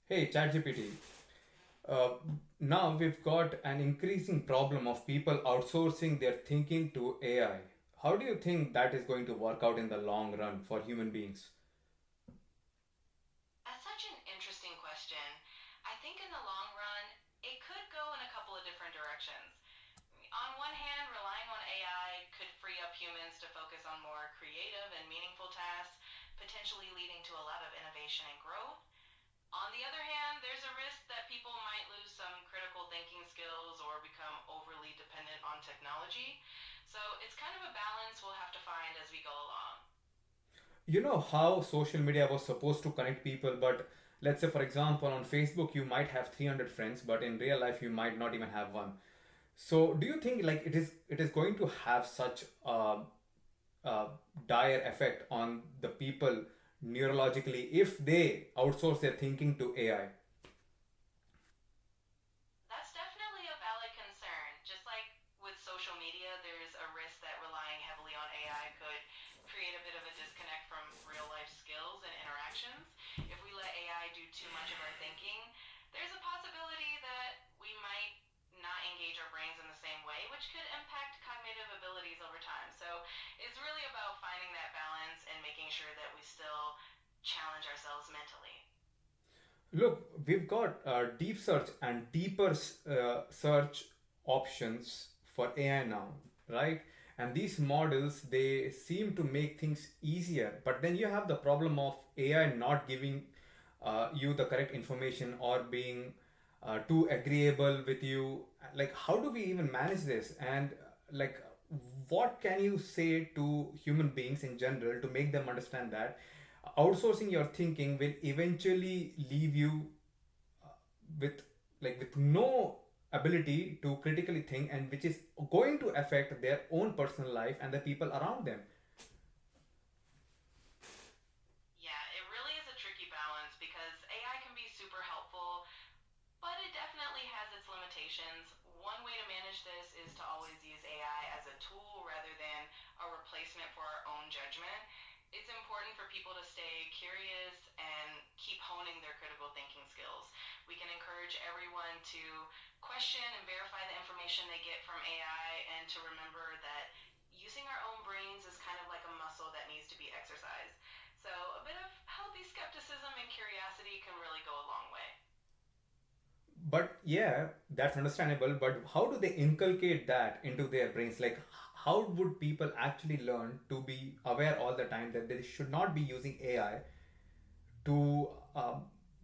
Hey, ChatGPT. Uh, Now we've got an increasing problem of people outsourcing their thinking to AI. How do you think that is going to work out in the long run for human beings? That's such an interesting question. I think in the long run, it could go in a couple of different directions. On one hand, relying on AI could free up humans to focus on more creative and meaningful tasks, potentially leading to a lot of innovation and growth. On the other hand, there's a risk that people might lose some critical thinking skills or become overly dependent on technology. So it's kind of a balance we'll have to find as we go along. You know how social media was supposed to connect people, but let's say, for example, on Facebook, you might have 300 friends, but in real life, you might not even have one. So, do you think like it is going to have such uh, dire effect on the people neurologically if they outsource their thinking to AI? That's definitely a valid concern. Just like with social media, there's a risk that relying heavily on AI could create a bit of a disconnect from real life skills and interactions. If we let AI do too much of our thinking, there's a possibility that we might not engage our brains in the same way, which could impact cognitive abilities over time. So it's really about finding that balance and making sure that we still challenge ourselves mentally. Look, we've got deep search and deeper search options for AI now, right? And these models, they seem to make things easier, but then you have the problem of AI not giving you the correct information or being too agreeable with you. Like, how do we even manage this? And like, what can you say to human beings in general to make them understand that outsourcing your thinking will eventually leave you with with no ability to critically think, and which is going to affect their own personal life and the people around them? Yeah, it really is a tricky balance because AI can be super helpful, but it definitely has its limitations. One way to manage this is to always use AI as a tool rather than a replacement for our own judgment. It's important for people to stay curious and keep honing their critical thinking skills. We can encourage everyone to question and verify the information they get from AI and to remember that using our own brains is kind of like a muscle that needs to be exercised. So, a bit of healthy skepticism and curiosity can really go a long way. But yeah, that's understandable, but how do they inculcate that into their brains? Like, how would people actually learn to be aware all the time that they should not be using AI to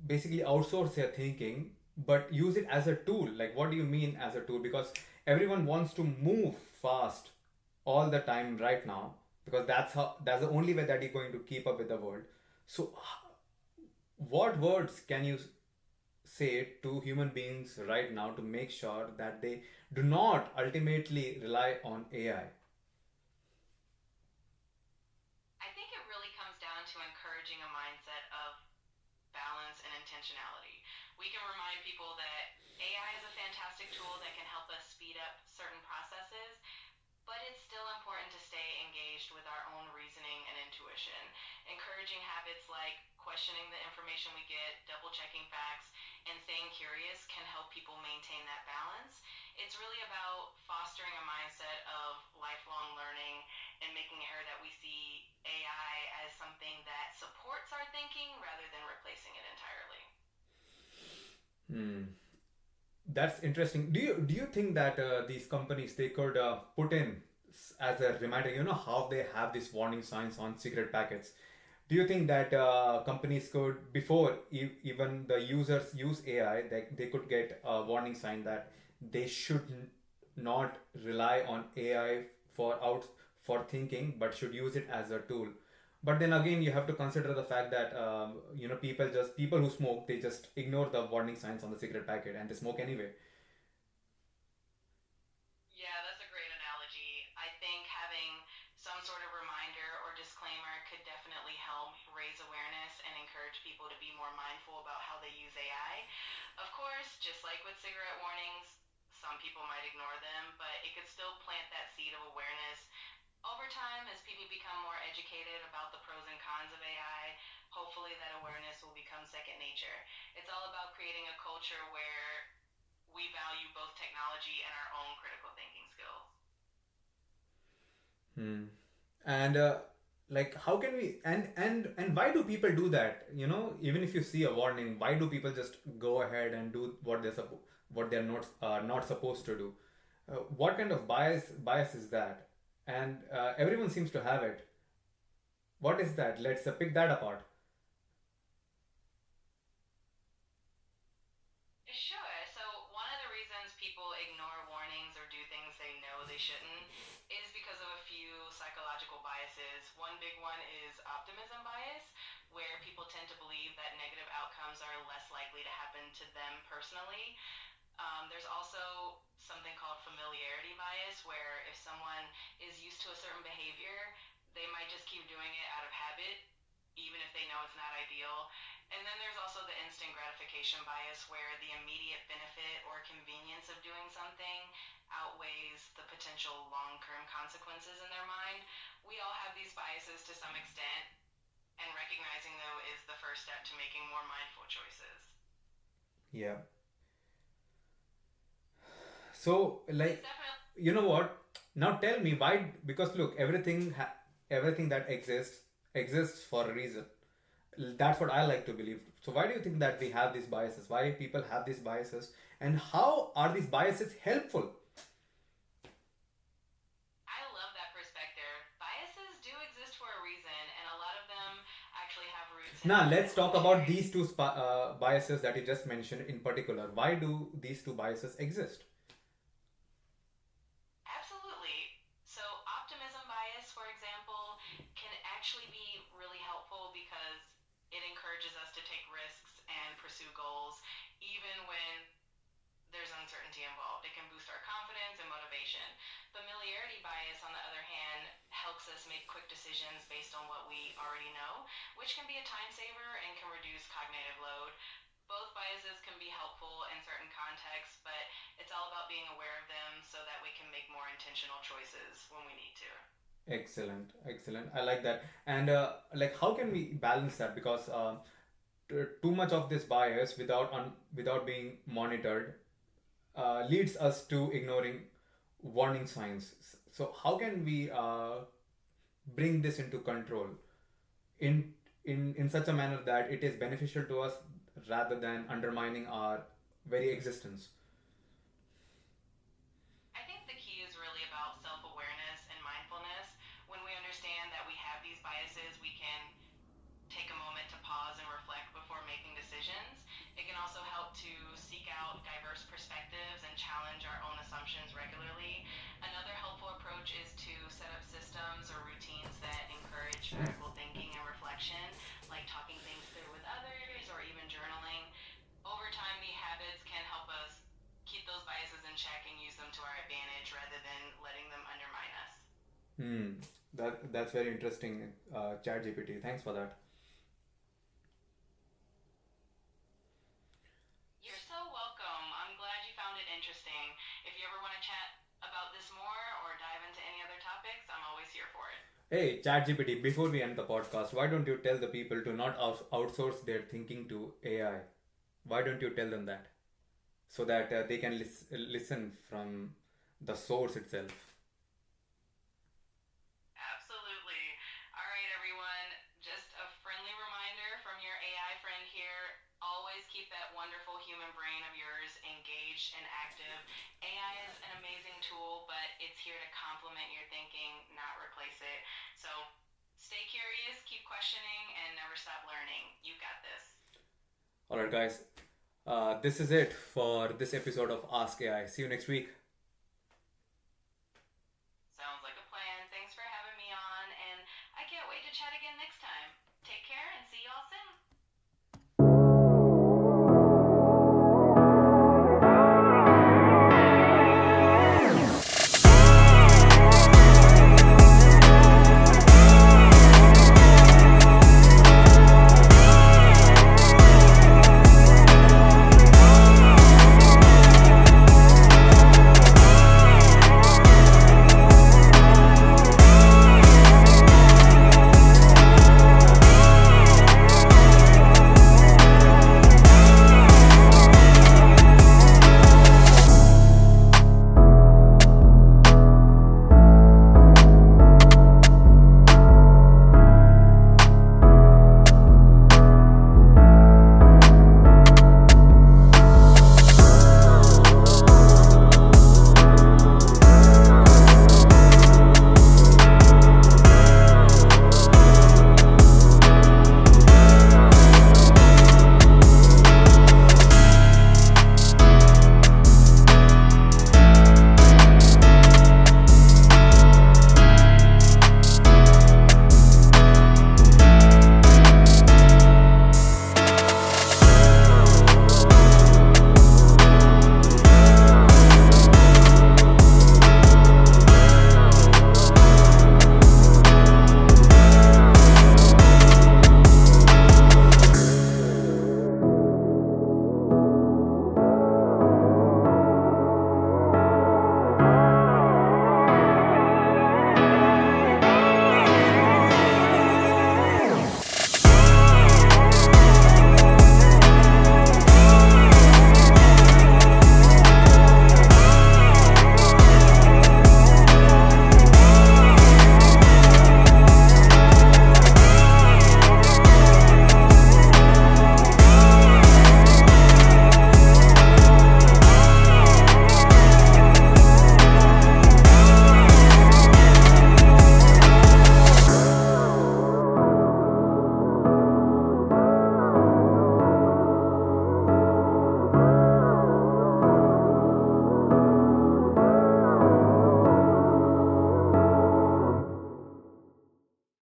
basically outsource their thinking, but use it as a tool? Like, what do you mean as a tool? Because everyone wants to move fast all the time right now, because that's the only way that you're going to keep up with the world. So what words can you say to human beings right now to make sure that they do not ultimately rely on AI? I think it really comes down to encouraging a mindset of balance and intentionality. We can remind people that AI is a fantastic tool that can help us speed up certain processes, but it's still important to stay engaged with our own reasoning and intuition. Encouraging habits like questioning the information we get, double checking facts, and staying curious can help people maintain that balance. It's really about fostering a mindset of lifelong learning and making sure that we see AI as something that supports our thinking rather than replacing it entirely. Hmm. That's interesting. Do you think that these companies, they could put in as a reminder? You know how they have these warning signs on cigarette packets. Do you think that companies could, before even the users use AI, they could get a warning sign that they should not rely on AI for thinking, but should use it as a tool? But then again, you have to consider the fact that people who smoke, they just ignore the warning signs on the cigarette packet and they smoke anyway. Yeah, that's a great analogy. I think having some sort of reminder or disclaimer could definitely help raise awareness and encourage people to be more mindful about how they use AI. Of course, just like with cigarette warnings, some people might ignore them, but it could still plant that seed of awareness Over time, as people become more educated about the pros and cons of AI, hopefully that awareness will become second nature. It's all about creating a culture where we value both technology and our own critical thinking skills. Hmm. And like, how can we, and why do people do that? Even if you see a warning, why do people just go ahead and do what they're not supposed to do? What kind of bias is that? And everyone seems to have it. What is that? Let's pick that apart. Sure. So, one of the reasons people ignore warnings or do things they know they shouldn't is because of a few psychological biases. One big one is optimism bias, where people tend to believe that negative outcomes are less likely to happen to them personally. There's also something called familiarity bias, where if someone is used to a certain behavior, they might just keep doing it out of habit, even if they know it's not ideal. And then there's also the instant gratification bias, where the immediate benefit or convenience of doing something outweighs the potential long term consequences in their mind. We all have these biases to some extent, and recognizing them is the first step to making more mindful choices. Yeah. So, It's like, definitely you know what? Now tell me why. Because look, everything that exists for a reason. That's what I like to believe. So why do you think that we have these biases? Why people have these biases, and how are these biases helpful? I love that perspective. Biases do exist for a reason, and a lot of them actually have roots in Now let's talk about evolutionary. these two biases that you just mentioned in particular. Why do these two biases exist? Absolutely. So, optimism bias, for example, can actually be really helpful because it encourages us to take risks and pursue goals, even when there's uncertainty involved. It can boost our confidence and motivation. Familiarity bias, on the other hand, helps us make quick decisions based on what we already know, which can be a time saver and can reduce cognitive load. Both biases can be helpful in certain contexts, but it's all about being aware of them so that we can make more intentional choices when we need to. Excellent, excellent. I like that. And like, how can we balance that? Because too much of this bias without being monitored leads us to ignoring warning signs. So how can we bring this into control in in such a manner that it is beneficial to us rather than undermining our very existence? I think the key is really about self awareness and mindfulness. When we understand that we have these biases, we can take a moment to pause and reflect before making decisions. It can also help to seek out diverse perspectives and challenge our own assumptions regularly. Another helpful approach is to set up systems or routines that encourage critical thinking and reflection, like talking things through with others or even journaling. Over time, the habits can help us keep those biases in check and use them to our advantage rather than letting them undermine us. Hmm. That's very interesting, Chat GPT. Thanks for that. You're so welcome. I'm glad you found it interesting. If you ever want to chat about this more or dive into any other topics, I'm always here for it. Hey, Chat GPT. Before we end the podcast, why don't you tell the people to not outsource their thinking to AI? Why don't you tell them that so that they can listen from the source itself? Absolutely. All right, everyone. Just a friendly reminder from your AI friend here. Always keep that wonderful human brain of yours engaged and active. AI is an amazing tool, but it's here to complement your thinking, not replace it. So stay curious, keep questioning, and never stop learning. You got this. All right, guys. This is it for this episode of Ask AI. See you next week.